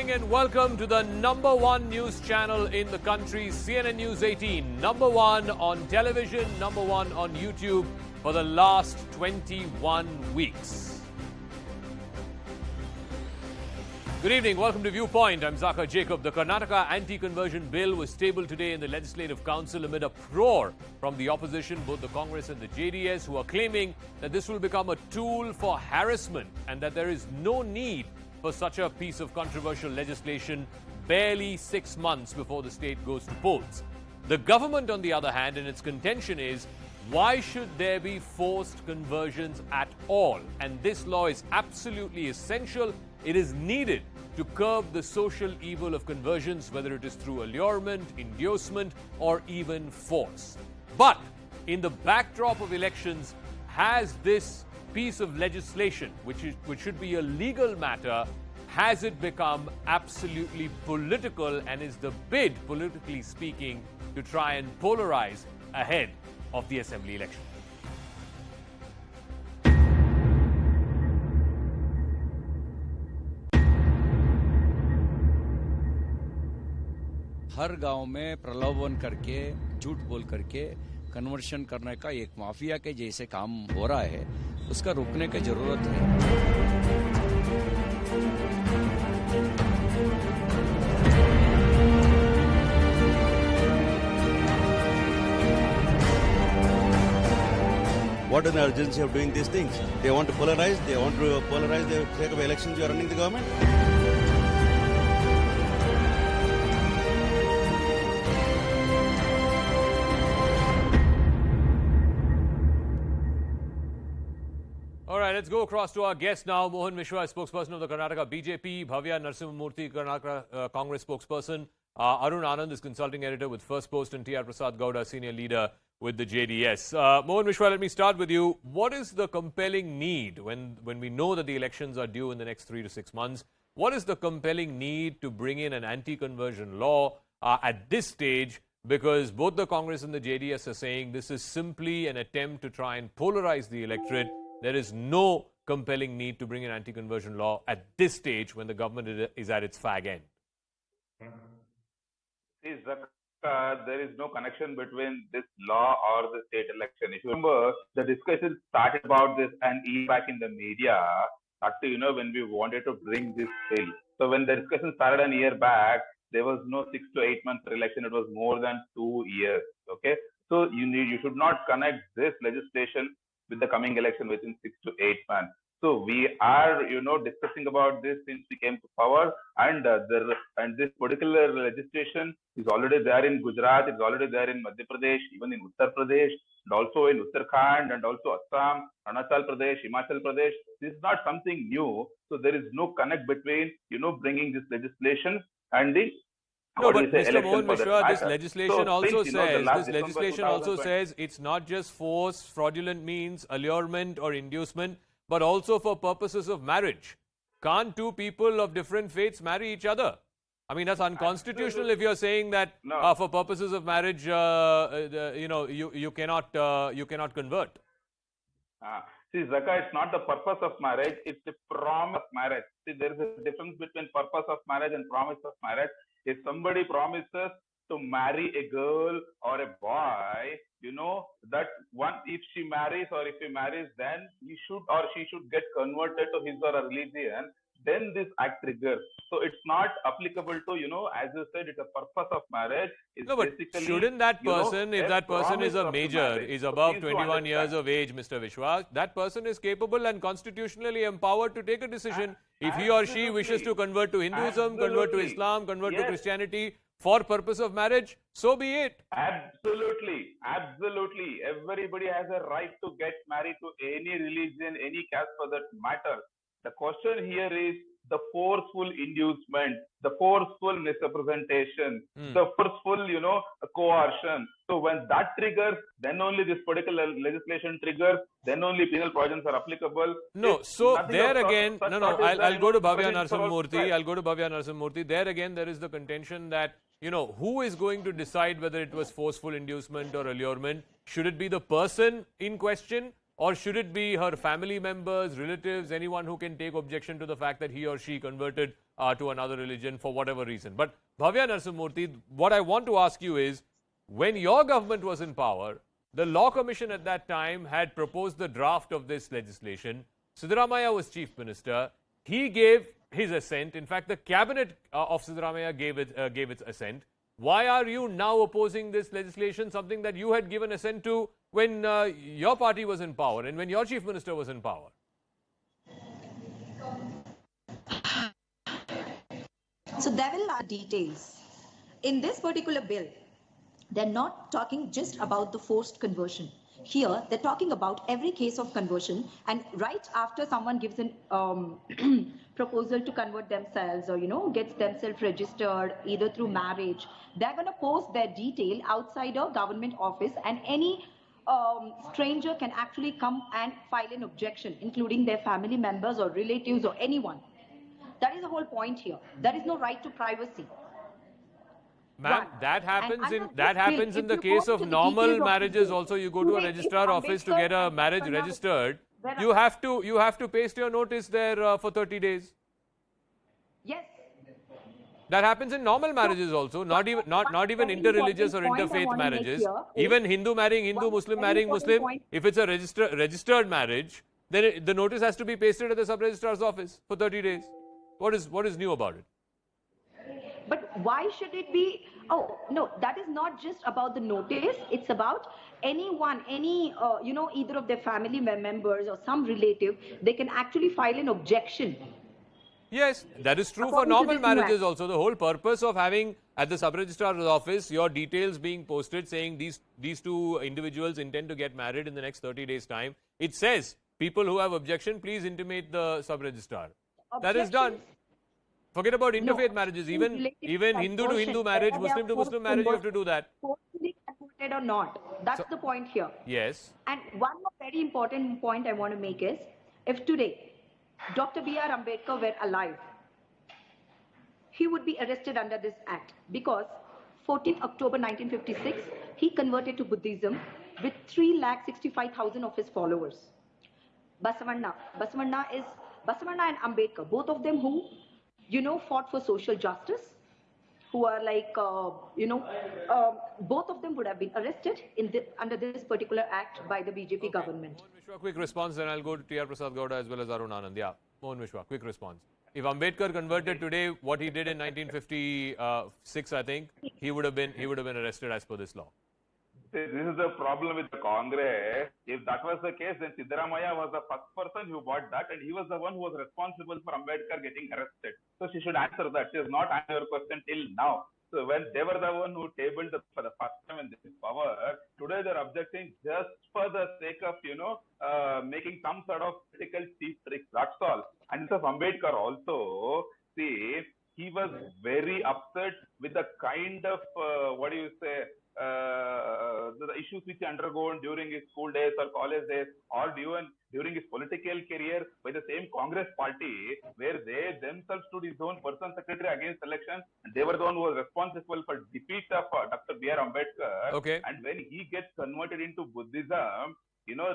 evening and welcome to the number one news channel in the country, CNN News 18. Number one on television, number one on YouTube for the last 21 weeks. Good evening, welcome to Viewpoint. I'm Zakka Jacob. The Karnataka anti-conversion bill was tabled today in the Legislative Council amid a roar from the opposition, both the Congress and the JDS, who are claiming that this will become a tool for harassment and that there is no need for such a piece of controversial legislation barely 6 months before the state goes to polls. The government, on the other hand, in its contention is, why should there be forced conversions at all? And this law is absolutely essential. It is needed to curb the social evil of conversions, whether it is through allurement, inducement, or even force. But in the backdrop of elections, has this piece of legislation, which should be a legal matter, has it become absolutely political, and is the bid, politically speaking, to try and polarize ahead of the assembly election? हर गांव में प्रलोभन करके झूठ बोल करके conversion करने का एक माफिया के जैसे काम हो रहा है, उसका रोकने की जरूरत है। What is the urgency of doing these things? They want to polarize. They take away elections. You are running the government. All right, let's go across to our guest now. Mohan Mishra, spokesperson of the Karnataka BJP. Bhavya Narasimhamurthy, Karnataka Congress spokesperson. Arun Anand is consulting editor with First Post, and T.R. Prasad Gowda, senior leader with the JDS. Mohan Mishra, let me start with you. What is the compelling need when we know that the elections are due in the next 3 to 6 months? What is the compelling need to bring in an anti-conversion law at this stage? Because both the Congress and the JDS are saying this is simply an attempt to try and polarize the electorate. There is no compelling need to bring an anti-conversion law at this stage when the government is at its fag end. See, Zakka, there is no connection between this law or the state election. If you remember, the discussion started about this and back in the media, when we wanted to bring this bill. So when the discussion started a year back, there was no 6 to 8 months election. It was more than 2 years. Okay, so you should not connect this legislation with the coming election within 6 to 8 months. So we are, discussing about this since we came to power, and this particular legislation is already there in Gujarat, it's already there in Madhya Pradesh, even in Uttar Pradesh, and also in Uttarakhand, and also Assam, Arunachal Pradesh, Himachal Pradesh. This is not something new. So there is no connect between, bringing this legislation and the No, but Mr. Mohan Mishra, this legislation also says it's not just force, fraudulent means, allurement or inducement, but also for purposes of marriage. Can't two people of different faiths marry each other? I mean, that's unconstitutional if you're saying that for purposes of marriage, you cannot convert. See, Zakka, it's not the purpose of marriage, it's the promise of marriage. See, there is a difference between purpose of marriage and promise of marriage. If somebody promises to marry a girl or a boy, that one, if she marries or if he marries, then he should or she should get converted to his or her religion, then this act triggers. So it's not applicable to, as you said, it's a purpose of marriage. It's no, but shouldn't that person, if that person is a major, is above 21 years of age, Mr. Vishwas, that person is capable and constitutionally empowered to take a decision if he or she wishes to convert to Hinduism, convert to Islam, convert to Christianity for purpose of marriage, so be it. Absolutely. Everybody has a right to get married to any religion, any caste for that matter. The question here is the forceful inducement, the forceful misrepresentation, the forceful, coercion. So when that triggers, then only this particular legislation triggers, then only penal provisions are applicable. No, so there again, I'll go to Bhavya Narasimhamurthy. There again, there is the contention that, who is going to decide whether it was forceful inducement or allurement? Should it be the person in question? Or should it be her family members, relatives, anyone who can take objection to the fact that he or she converted to another religion for whatever reason. But Bhavya Narasimhamurthy, what I want to ask you is, when your government was in power, the Law Commission at that time had proposed the draft of this legislation. Siddaramaiah was Chief Minister. He gave his assent. In fact, the cabinet of Siddaramaiah gave its assent. Why are you now opposing this legislation, something that you had given assent to when your party was in power and when your Chief Minister was in power? So there will are details. In this particular bill, they're not talking just about the forced conversion. Here, they're talking about every case of conversion, and right after someone gives an proposal to convert themselves or, gets themselves registered either through marriage, they're going to post their detail outside a government office, and any stranger can actually come and file an objection, including their family members or relatives or anyone. That is the whole point here. There is no right to privacy. Ma'am, that happens in the case of normal marriages also. You go to a registrar office to get a marriage registered. You have to paste your notice there for 30 days. Yes. That happens in normal marriages also, not even interreligious or interfaith marriages. Even Hindu marrying Hindu, Muslim marrying Muslim. If it's a registered marriage, then the notice has to be pasted at the sub-registrar's office for 30 days. What is new about it? But why should it be? Oh, no, that is not just about the notice. It's about anyone, either of their family members or some relative, they can actually file an objection. Yes, that is true for normal marriages also. The whole purpose of having at the sub-registrar's office your details being posted saying these two individuals intend to get married in the next 30 days' time. It says, people who have objection, please intimate the sub-registrar. That is done. Forget about interfaith marriages. Even Hindu to Hindu marriage, Muslim to Muslim marriage, you have to do that. Forcibly converted or not. That's the point here. Yes. And one more very important point I want to make is, if today Dr. B.R. Ambedkar were alive, he would be arrested under this act because 14th October 1956, he converted to Buddhism with 3,65,000 of his followers. Basavanna and Ambedkar, both of them who fought for social justice, who are like, both of them would have been arrested under this particular act by the BJP government. Mohan Mishra, quick response, then I'll go to T.R. Prasad Gowda as well as Arun Anand. Yeah, Mohan Mishra, quick response. If Ambedkar converted today, what he did in 1956, I think, he would have been arrested as per this law. This is the problem with the Congress. If that was the case, then Siddaramaiah was the first person who bought that, and he was the one who was responsible for Ambedkar getting arrested. So she should answer that. She has not answered your question till now. So when they were the one who tabled for the first time in this power, today they're objecting just for the sake of, making some sort of political cheap tricks. That's all. And this of Ambedkar also, see, he was very upset with the kind of, the issues which he undergone during his school days or college days, or even during his political career by the same Congress party, where they themselves stood his own personal secretary against elections, and they were the one who was responsible for defeat of Dr. B.R. Ambedkar. Okay. And when he gets converted into Buddhism,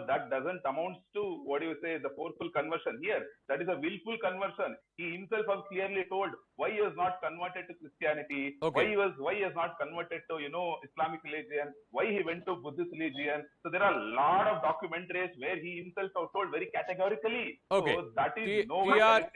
that doesn't amount to, the forceful conversion here. That is a willful conversion. He himself has clearly told why he has not converted to Christianity, why he has not converted to, Islamic religion, why he went to Buddhist religion. So there are a lot of documentaries where he himself has told very categorically. Okay. So that is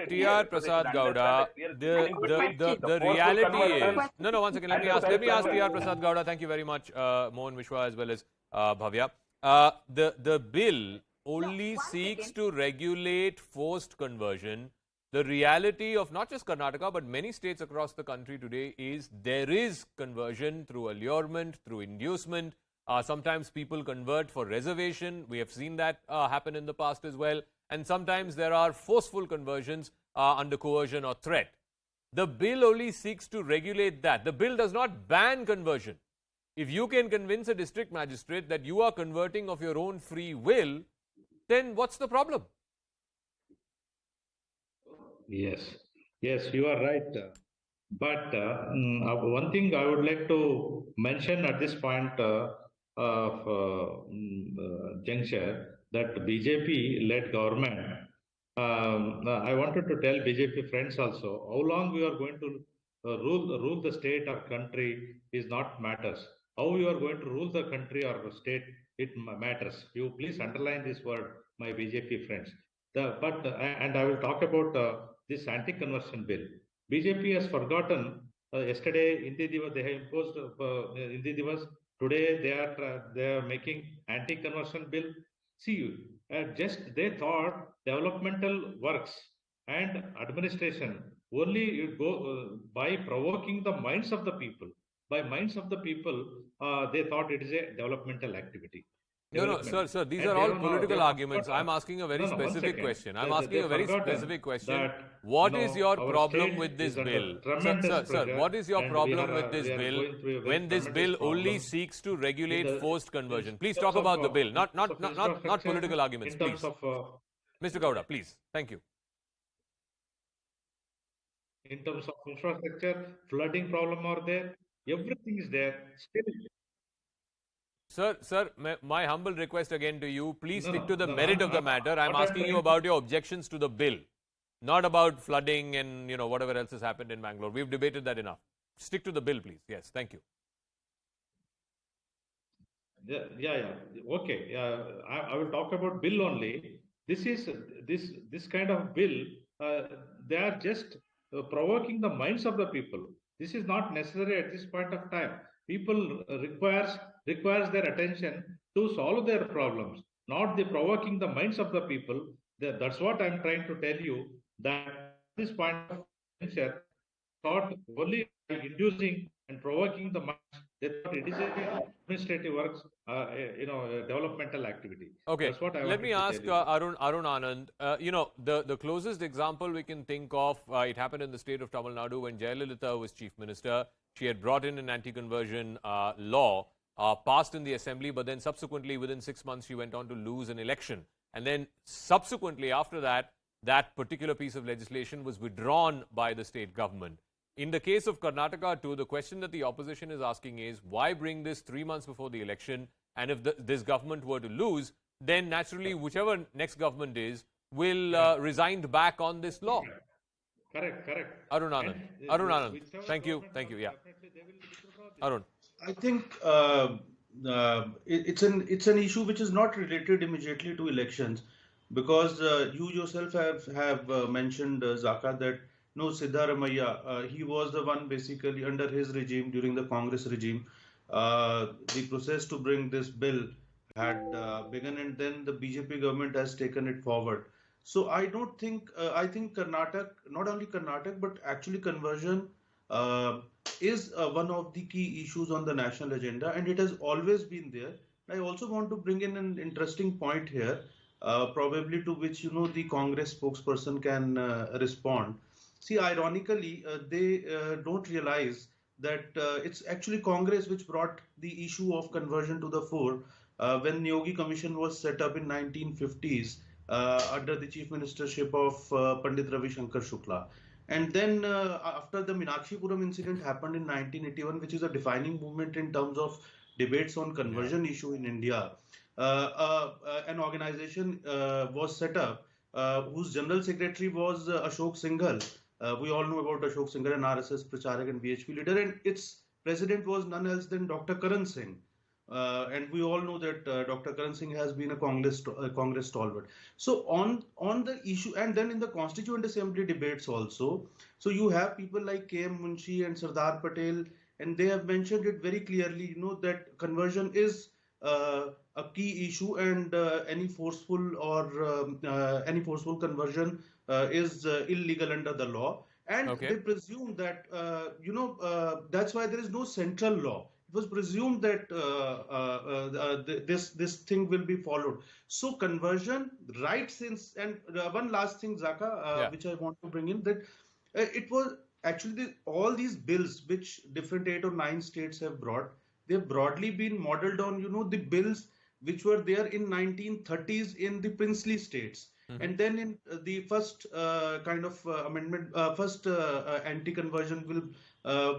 T.R. Prasad Gowda, the reality is... No, one second. Let me ask T.R. Prasad Gowda. Thank you very much, Mohan Mishra as well as Bhavya. The bill only seeks to regulate forced conversion. The reality of not just Karnataka but many states across the country today is there is conversion through allurement, through inducement. Sometimes people convert for reservation. We have seen that happen in the past as well. And sometimes there are forceful conversions under coercion or threat. The bill only seeks to regulate that. The bill does not ban conversion. If you can convince a district magistrate that you are converting of your own free will, then what's the problem? Yes, you are right. But one thing I would like to mention at this point of juncture, that BJP-led government I wanted to tell BJP friends also, how long we are going to rule the state or country is not matters. How you are going to rule the country or state, it matters. You please underline this word, my BJP friends. And I will talk about this anti-conversion bill. BJP has forgotten yesterday Hindi Divas, they have imposed Hindi Divas. Today they are making anti-conversion bill. See, just they thought developmental works and administration only you go by provoking the minds of the people. By minds of the people, they thought it is a developmental activity. No, sir, these are all political arguments. I'm asking a very specific question. I'm asking a very specific question. What is your problem with this bill? Sir, what is your problem with this bill when this bill only seeks to regulate forced conversion? Please talk about the bill, not political arguments, please. Mr. Gowda, please. Thank you. In terms of infrastructure, flooding problem are there, everything is there. Still, Sir, my humble request again to you, please stick to the merit of the matter. I'm asking you about your objections to the bill, not about flooding and whatever else has happened in Bangalore. We've debated that enough. Stick to the bill, please. Yes, thank you. Yeah. Okay, I will talk about bill only. This kind of bill. They are just provoking the minds of the people. This is not necessary at this point of time. People requires their attention to solve their problems, not the provoking the minds of the people. That's what I'm trying to tell you. That at this point of time, thought only inducing and provoking the minds. They thought it is administrative works, developmental activity. Okay, let me ask Arun Anand. The closest example we can think of, it happened in the state of Tamil Nadu when Jayalalitha was chief minister. She had brought in an anti-conversion law, passed in the assembly, but then subsequently within 6 months she went on to lose an election. And then subsequently after that, that particular piece of legislation was withdrawn by the state government. In the case of Karnataka too, the question that the opposition is asking is, why bring this 3 months before the election? And if this government were to lose, then naturally whichever next government is will resign back on this law. Correct. Arun Anand. Thank you. Yeah. Arun. I think it's an issue which is not related immediately to elections, because you yourself have mentioned, Zakka, that no, Siddharamaiah, he was the one basically under his regime, during the Congress regime. The process to bring this bill had begun, and then the BJP government has taken it forward. So I don't think, I think Karnataka, not only Karnataka, but actually conversion is one of the key issues on the national agenda, and it has always been there. I also want to bring in an interesting point here, probably to which, the Congress spokesperson can respond. See, ironically, they don't realize that it's actually Congress which brought the issue of conversion to the fore when Yogi Commission was set up in 1950s under the chief ministership of Pandit Ravi Shankar Shukla. And then after the Meenakshi-Puram incident happened in 1981, which is a defining movement in terms of debates on conversion issue in India, an organization was set up whose general secretary was Ashok Singhal. We all know about Ashok Singhal, an RSS Pracharak and BHP leader, and its president was none else than Dr. Karan Singh. And we all know that Dr. Karan Singh has been a Congress stalwart. So on the issue, and then in the Constituent Assembly debates also, so you have people like K.M. Munshi and Sardar Patel, and they have mentioned it very clearly, that conversion is a key issue, and any forceful conversion is illegal under the law. And they presume that, that's why there is no central law. It was presumed that this thing will be followed. So conversion, right since, and one last thing, Zakka, which I want to bring in, that it was actually all these bills which different 8 or 9 states have brought, they've broadly been modeled on, the bills which were there in 1930s in the princely states. Mm-hmm. And then in the first amendment, anti-conversion bill,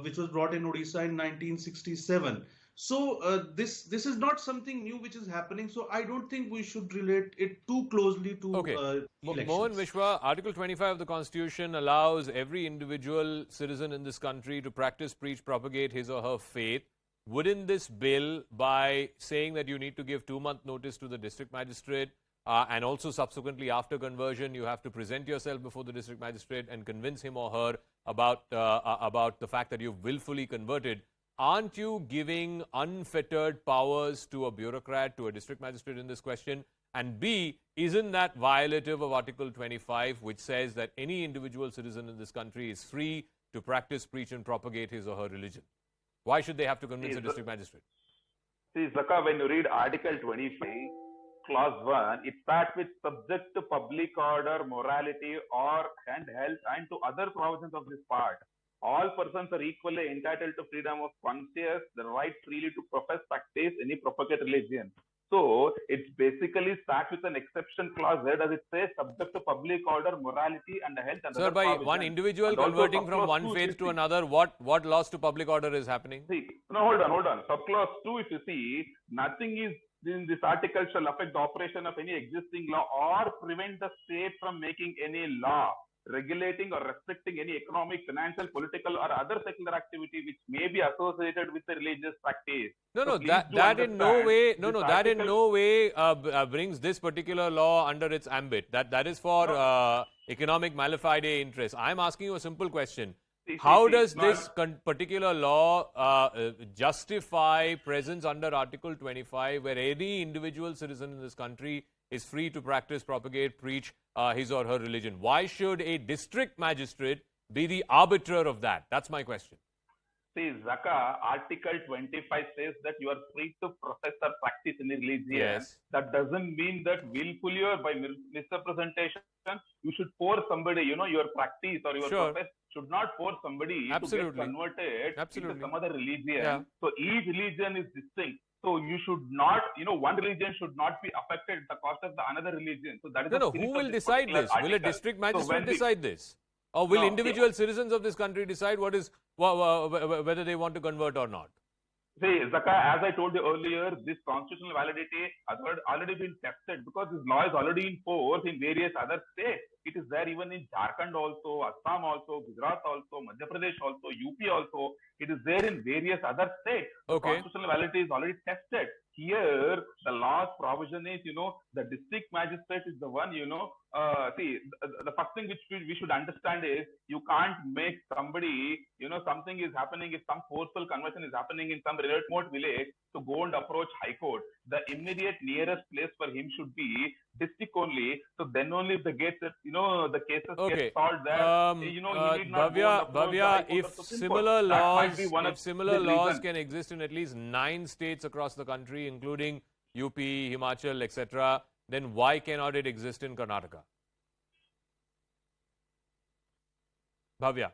which was brought in Odisha in 1967. So this is not something new which is happening. So I don't think we should relate it too closely to Okay. Mohan elections. Mishra, Article 25 of the Constitution allows every individual citizen in this country to practice, preach, propagate his or her faith. Wouldn't this bill, by saying that you need to give 2-month notice to the district magistrate, and also subsequently after conversion, you have to present yourself before the district magistrate and convince him or her about the fact that you've willfully converted, aren't you giving unfettered powers to a bureaucrat, to a district magistrate in this question? And B, isn't that violative of Article 25, which says that any individual citizen in this country is free to practice, preach, and propagate his or her religion? Why should they have to convince a district magistrate? See, Zakka, when you read Article 25, Clause 1, it starts with subject to public order, morality, or and health, and to other provisions of this part. All persons are equally entitled to freedom of conscience, the right freely to profess, practice any propagate religion. So it basically starts with an exception clause. Where does it say subject to public order, morality, and health? And Sir, by one individual converting from one faith to another, what loss to public order is happening? See, no, hold on. Subclause 2, if you see, nothing is in this article shall affect the operation of any existing law or prevent the state from making any law regulating or restricting any economic, financial, political, or other secular activity which may be associated with the religious practice. That in no way brings this particular law under its ambit. That is for economic malafide interest. I'm asking you a simple question. How does this particular law justify presence under Article 25, where any individual citizen in this country is free to practice, propagate, preach his or her religion? Why should a district magistrate be the arbiter of that? That's my question. See, Zakka, Article 25 says that you are free to profess or practice any religion. Yes. That doesn't mean that willfully or by misrepresentation, you should force somebody, your practice or your profess should not force somebody to get converted into some other religion. Yeah. So each religion is distinct. So you should not, one religion should not be affected at the cost of the another religion. So that is who will decide this? Will a district magistrate decide this? Or will individual citizens of this country decide whether they want to convert or not? See, Zakka, as I told you earlier, this constitutional validity has already been tested because this law is already in force in various other states. It is there even in Jharkhand also, Assam also, Gujarat also, Madhya Pradesh also, UP also. It is there in various other states. Okay. Constitutional validity is already tested. Here, the law's provision is, the district magistrate is the one, the first thing which we should understand is you can't make somebody, something is happening, if some forceful conversion is happening in some remote village, to go and approach High Court. The immediate nearest place for him should be district only. So then only if the cases, get solved there, you need not Bhavya, if similar laws can exist in at least 9 states across the country, including UP, Himachal, etc., then why cannot it exist in Karnataka? Bhavya.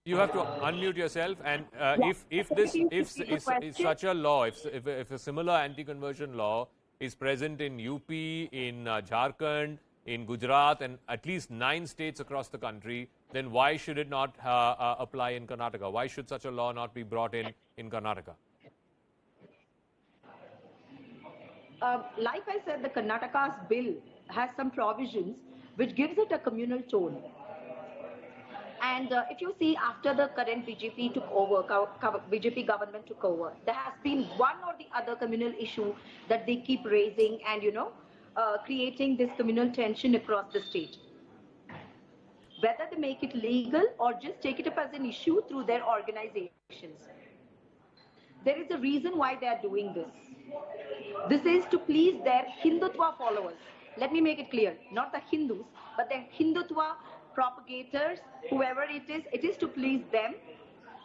You have to unmute yourself, and if such a law, if a similar anti-conversion law is present in UP, in Jharkhand, in Gujarat, and at least 9 states across the country, then why should it not apply in Karnataka? Why should such a law not be brought in Karnataka? Like I said, the Karnataka's bill has some provisions which gives it a communal tone. And if you see, after the current BJP took over, BJP government took over, there has been one or the other communal issue that they keep raising and, creating this communal tension across the state. Whether they make it legal or just take it up as an issue through their organizations. There is a reason why they are doing this. This is to please their Hindutva followers. Let me make it clear, not the Hindus, but the Hindutva propagators, whoever it is to please them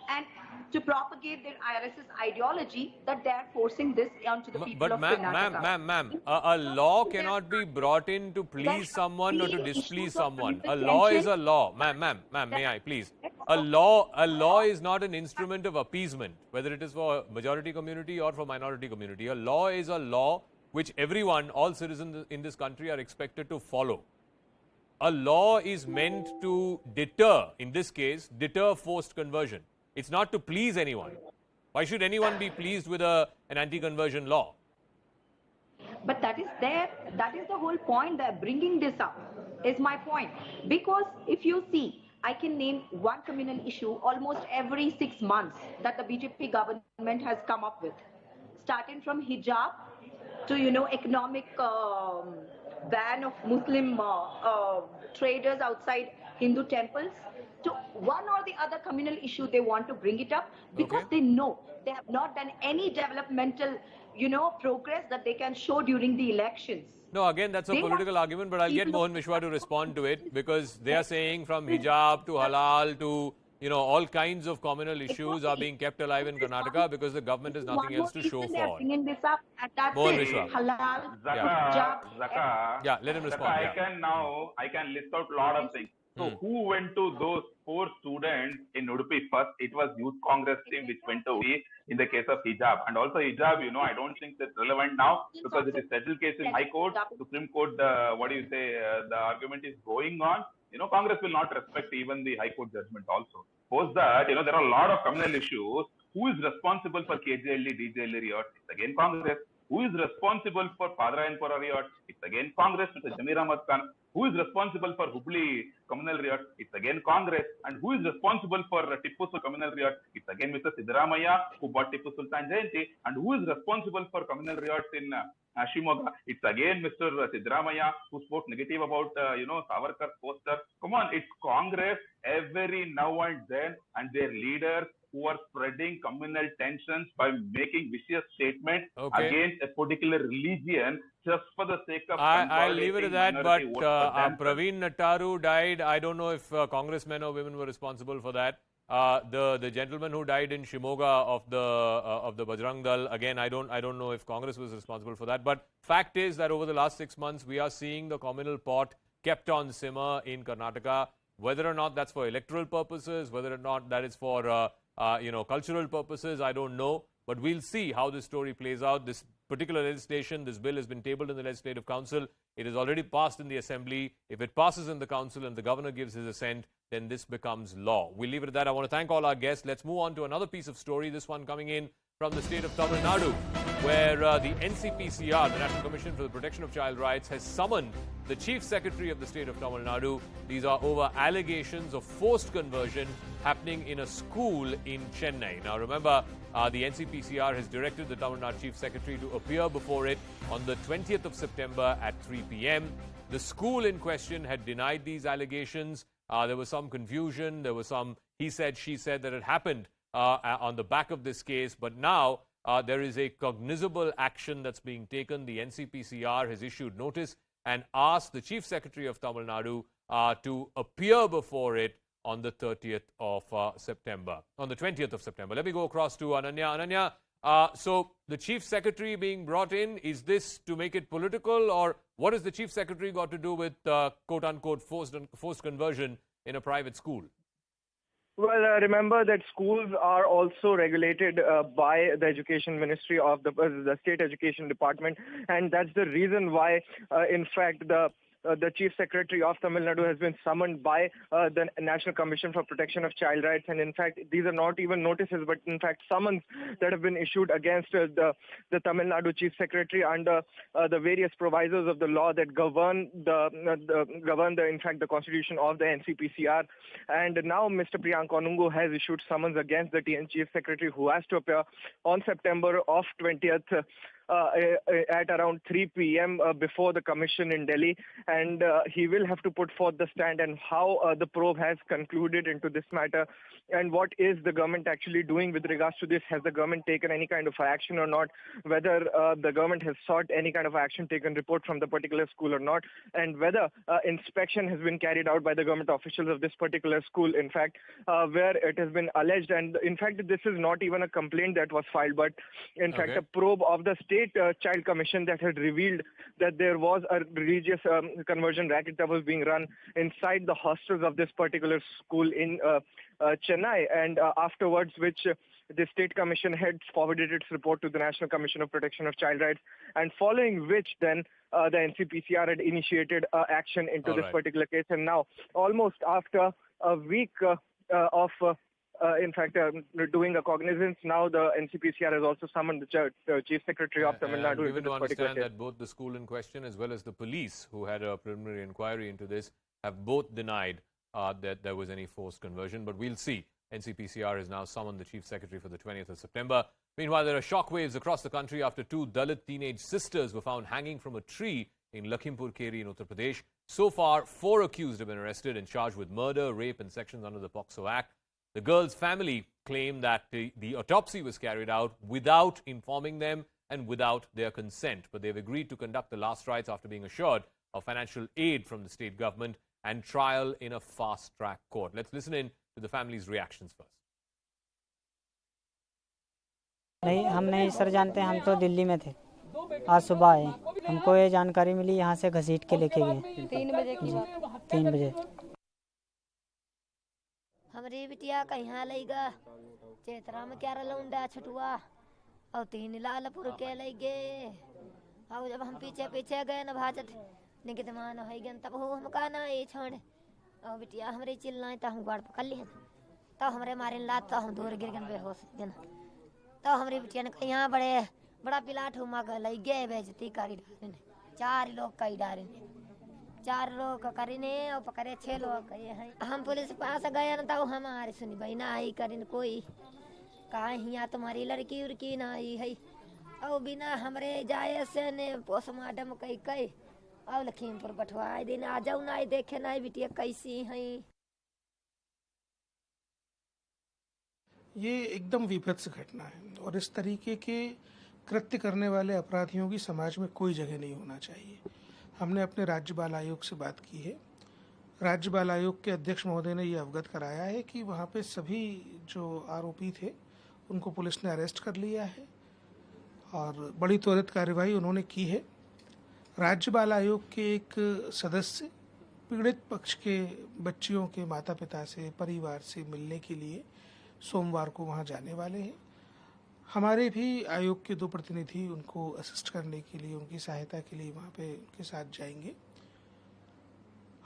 and to propagate their RSS ideology that they are forcing this onto the people of Karnataka. Ma'am, a law cannot be brought in to please someone or to displease someone. A law is a law. Ma'am, may I please? A law is not an instrument of appeasement, whether it is for majority community or for minority community. A law is a law which everyone, all citizens in this country are expected to follow. A law is meant to deter, in this case, deter forced conversion. It's not to please anyone. Why should anyone be pleased with an anti-conversion law? But that is the whole point. That bringing this up is my point. Because if you see, I can name one communal issue almost every 6 months that the BJP government has come up with, starting from hijab to economic ban of Muslim traders outside Hindu temples, to one or the other communal issue they want to bring it up because they know they have not done any developmental progress that they can show during the elections. No, again, that's a political argument, but I'll get Mohan Mishra to respond to it because they are saying from hijab to halal to, all kinds of communal issues are being kept alive in Karnataka because the government has nothing else to show They are for. bringing this up, and that's Mohan it. Mishra. Halal, Zakka, hijab, Yeah, let him respond. Zakka, I can list out a lot of things. So who went to those 4 students in Udupi first? It was Youth Congress team which went to Udupi in the case of hijab. And also hijab, I don't think that's relevant now because it is settled case in High Court, Supreme Court, the argument is going on. Congress will not respect even the High Court judgment also. Post that, there are a lot of communal issues. Who is responsible for KJLD, DJLD riots? It's again Congress. Who is responsible for Padarayanpura riot? It's again Congress with Jamir Ahmad Khan. Who is responsible for Hubli communal riot? It's again Congress. And who is responsible for Tippu Sultan communal riot? It's again Mr. Siddaramaiah, who bought Tippu Sultan Jayanti. And who is responsible for communal riots in Shimoga? It's again Mr. Siddaramaiah, who spoke negative about, Savarkar's poster. Come on, it's Congress every now and then, and their leaders who are spreading communal tensions by making vicious statements against a particular religion just for the sake of I'll leave it at that, but Praveen Praveen Nattaru died. I don't know if congressmen or women were responsible for that. The gentleman who died in Shimoga of the Bajrang Dal, again, I don't know if Congress was responsible for that. But fact is that over the last 6 months, we are seeing the communal pot kept on simmer in Karnataka. Whether or not that's for electoral purposes, whether or not that is for cultural purposes, I don't know. But we'll see how this story plays out. This particular legislation, this bill has been tabled in the Legislative Council. It is already passed in the Assembly. If it passes in the Council and the Governor gives his assent, then this becomes law. We'll leave it at that. I want to thank all our guests. Let's move on to another piece of story, this one coming in from the state of Tamil Nadu, where the NCPCR, the National Commission for the Protection of Child Rights, has summoned the Chief Secretary of the state of Tamil Nadu. These are over allegations of forced conversion happening in a school in Chennai. Now remember, the NCPCR has directed the Tamil Nadu Chief Secretary to appear before it on the 20th of September at 3 p.m. The school in question had denied these allegations. There was some confusion. There was some he said, she said that had happened on the back of this case. But now there is a cognizable action that's being taken. The NCPCR has issued notice and asked the Chief Secretary of Tamil Nadu to appear before it on the 30th of September, on the 20th of September. Let me go across to Ananya. Ananya, so the Chief Secretary being brought in, is this to make it political, or what has the Chief Secretary got to do with quote-unquote forced conversion in a private school? Well, remember that schools are also regulated by the Education Ministry of the State Education Department, and that's the reason why, in fact, the Chief Secretary of Tamil Nadu has been summoned by the National Commission for Protection of Child Rights. And in fact, these are not even notices, but in fact summons that have been issued against the Tamil Nadu Chief Secretary under the various provisos of the law that govern in fact the constitution of the NCPCR. And now Mr. Priyank Onungu has issued summons against the TN Chief Secretary, who has to appear on September of 20th. At around 3 p.m. Before the commission in Delhi, and he will have to put forth the stand and how the probe has concluded into this matter, and what is the government actually doing with regards to this. Has the government taken any kind of action or not? Whether the government has sought any kind of action, taken report from the particular school or not, and whether inspection has been carried out by the government officials of this particular school, in fact, where it has been alleged, and in fact this is not even a complaint that was filed, but in fact a probe of the State Child Commission that had revealed that there was a religious conversion racket that was being run inside the hostels of this particular school in Chennai, and afterwards which the State Commission had forwarded its report to the National Commission of Protection of Child Rights, and following which then the NCPCR had initiated action into this particular case. And now, almost after a week of doing a cognizance. Now the NCPCR has also summoned the Chief Secretary of Tamil Nadu given into to this particular understand case. that both the school in question as well as the police, who had a preliminary inquiry into this, have both denied that there was any forced conversion. But we'll see. NCPCR has now summoned the Chief Secretary for the 20th of September. Meanwhile, there are shockwaves across the country after two Dalit teenage sisters were found hanging from a tree in Lakhimpur Kheri in Uttar Pradesh. So far, 4 accused have been arrested and charged with murder, rape and sections under the POCSO Act. The girls' family claim that the autopsy was carried out without informing them and without their consent. But they've agreed to conduct the last rites after being assured of financial aid from the state government and trial in a fast-track court. Let's listen in to the family's reactions first. नहीं, हम नहीं sir जानते, हम तो दिल्ली में थे, आज सुबह आए, हमको ये जानकारी मिली, यहाँ से घसीट के लेके गए 3 बजे की बात, 3 बजे। हमारी बिटिया कहीं लेगा चेतरा में क्या लौंडा छटुआ और 3 लालपुर के ले गए और जब हम पीछे पीछे गए न भाजत निकित मान हो गन तब हो हम का ना ये छोड़ और बिटिया हमारी चिल्लाए तो हम गाड़ पकड़ लिए तो हमारे मारे लात तो हम दूर गिर गन बेहोश गन तो हमारी बिटिया ने कहीं बड़ा पिलाट हुआ ले गए बेइज्जती करी डारे 4 लोग कई डारे 4 लोग करीने और पकड़े 6 लोग कहे हैं। हम पुलिस पास गए न तो हमारे सुनी भाई ना आई करीन कोई कहा यहाँ तुम्हारी लड़की उड़की ना आई है और बिना हमरे जाए से ने पोस्टमार्टम कई और लखीमपुर बठवाए दिन आ जाऊ ना देखे ना बिटिया कैसी है। ये एकदम विभत्स घटना है और इस तरीके के कृत्य करने वाले अपराधियों की समाज में कोई जगह नहीं होना चाहिए। हमने अपने राज्य बाल आयोग से बात की है। राज्य बाल आयोग के अध्यक्ष महोदय ने ये अवगत कराया है कि वहाँ पे सभी जो आरोपी थे उनको पुलिस ने अरेस्ट कर लिया है और बड़ी त्वरित कार्यवाही उन्होंने की है। राज्य बाल आयोग के एक सदस्य पीड़ित पक्ष के बच्चियों के माता पिता से परिवार से मिलने के लिए सोमवार को वहाँ जाने वाले हैं। हमारे भी आयोग के 2 प्रतिनिधि उनको असिस्ट करने के लिए, उनकी सहायता के लिए वहाँ पे उनके साथ जाएंगे।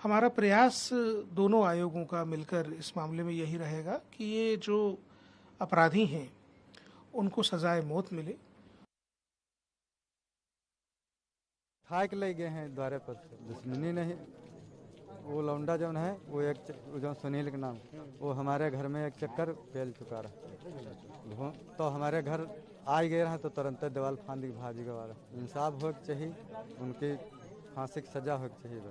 हमारा प्रयास दोनों आयोगों का मिलकर इस मामले में यही रहेगा कि ये जो अपराधी हैं उनको सजाए मौत मिले। ठाक ले गए हैं द्वारे पर, दुश्मनी नहीं। वो लौंडा जो है वो जो सुनील के नाम, वो हमारे घर में एक चक्कर फैल चुका रहा तो हमारे घर आ गए रहे तो तुरंत दीवार फांदी भाजी गवा रहा। इंसाफ हो चाहिए, उनकी फांसी की सजा हो चाहिए।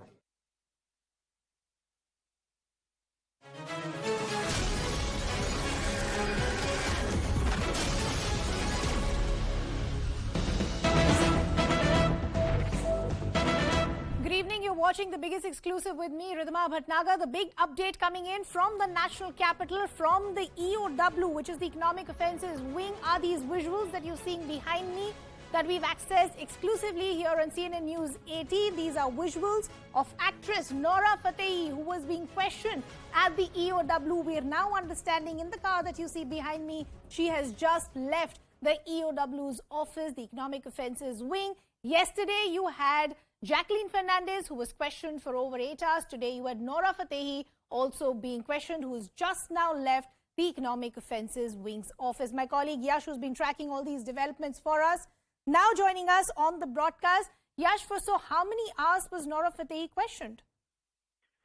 Good evening. You're watching the biggest exclusive with me, Ridhima Bhatnagar. The big update coming in from the national capital, from the EOW, which is the Economic Offences Wing, are these visuals that you're seeing behind me that we've accessed exclusively here on CNN News 18. These are visuals of actress Nora Fatehi, who was being questioned at the EOW. We are now understanding in the car that you see behind me, she has just left the EOW's office, the Economic Offences Wing. Yesterday, you had Jacqueline Fernandez, who was questioned for over 8 hours. Today, you had Nora Fatehi also being questioned, who has just now left the Economic Offences Wing's office. My colleague Yash, who's been tracking all these developments for us, now joining us on the broadcast. Yash, so how many hours was Nora Fatehi questioned?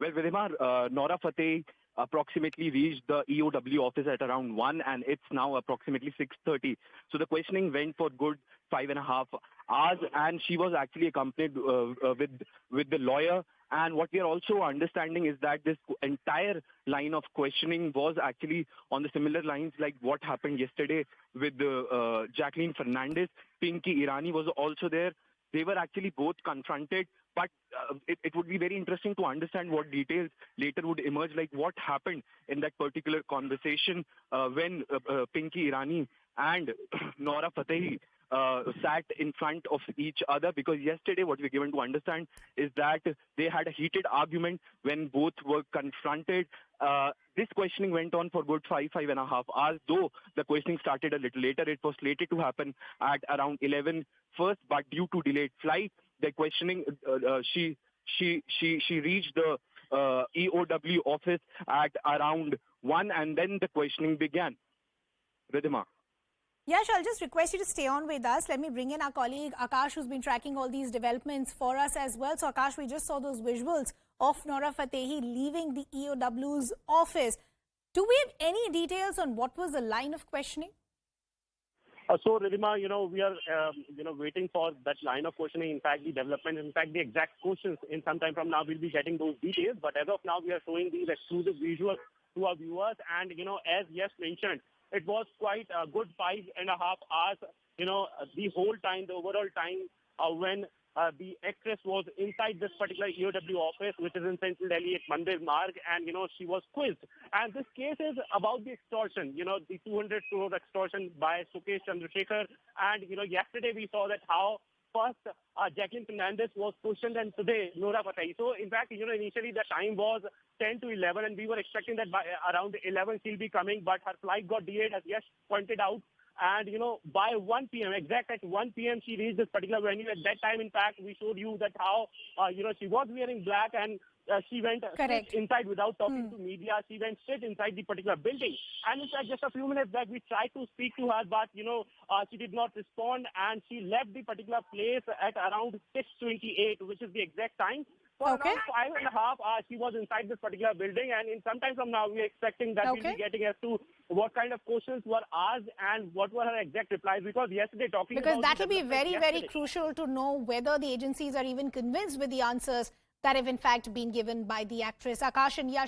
Well, Vidhima, Nora Fatehi approximately reached the EOW office at around 1 and it's now approximately 6:30. So the questioning went for good 5.5 hours and she was actually accompanied with the lawyer. And what we are also understanding is that this entire line of questioning was actually on the similar lines like what happened yesterday with Jacqueline Fernandez. Pinky Irani was also there. They were actually both confronted. But it would be very interesting to understand what details later would emerge, like what happened in that particular conversation when Pinky Irani and Nora Fatehi sat in front of each other. Because yesterday what we're given to understand is that they had a heated argument when both were confronted. This questioning went on for good 5.5 hours, though the questioning started a little later. It was slated to happen at around 11 first, but due to delayed flight, the questioning, she reached the EOW office at around 1, and then the questioning began. Ridhima. Yash, I'll just request you to stay on with us. Let me bring in our colleague Akash, who's been tracking all these developments for us as well. So, Akash, we just saw those visuals of Nora Fatehi leaving the EOW's office. Do we have any details on what was the line of questioning? So, Ridhima, we are, waiting for that line of questioning. In fact, the development, in fact, the exact questions in some time from now, we'll be getting those details. But as of now, we are showing these exclusive visuals to our viewers. And, as Yash mentioned, it was quite a good 5.5 hours, the whole time, the overall time when the actress was inside this particular EOW office, which is in central Delhi at Mandir Marg, and, she was quizzed. And this case is about the extortion, the 200 crore extortion by Sukesh Chandrasekhar. And, yesterday we saw that how first Jacqueline Fernandez was questioned, and today Nora Fatehi. So, in fact, initially the time was 10 to 11, and we were expecting that by around 11 she'll be coming, but her flight got delayed, as Yash pointed out. And, by 1 p.m., exact at 1 p.m., she reached this particular venue. At that time, in fact, we showed you that how, she was wearing black, and she went straight inside without talking to media. She went straight inside the particular building. And in fact, just a few minutes back, we tried to speak to her, but, she did not respond, and she left the particular place at around 6:28, which is the exact time. For around 5.5 hours, she was inside this particular building, and in some time from now, we are expecting that we'll be getting as to what kind of questions were asked and what were her exact replies. Because yesterday talking because that will be very, very crucial to know whether the agencies are even convinced with the answers that have in fact been given by the actress. Akash and Yash,